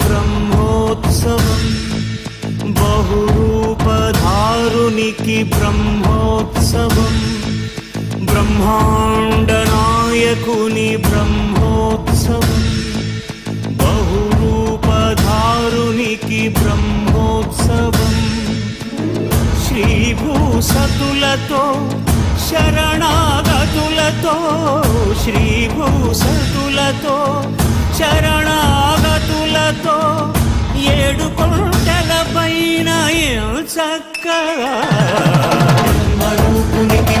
బ్రహ్మోత్సవం బహురూపధారునికి బ్రహ్మోత్సవం బ్రహ్మాండ నాయకుని బ్రహ్మోత్సవం బహురూపధారునికి బ్రహ్మోత్సవం శ్రీభూసతులతో శరణాగతులతో శ్రీభూసతులతో శరణాగతులతో 7 కొండల పైన చక్కగా బ్రహ్మరూపునికి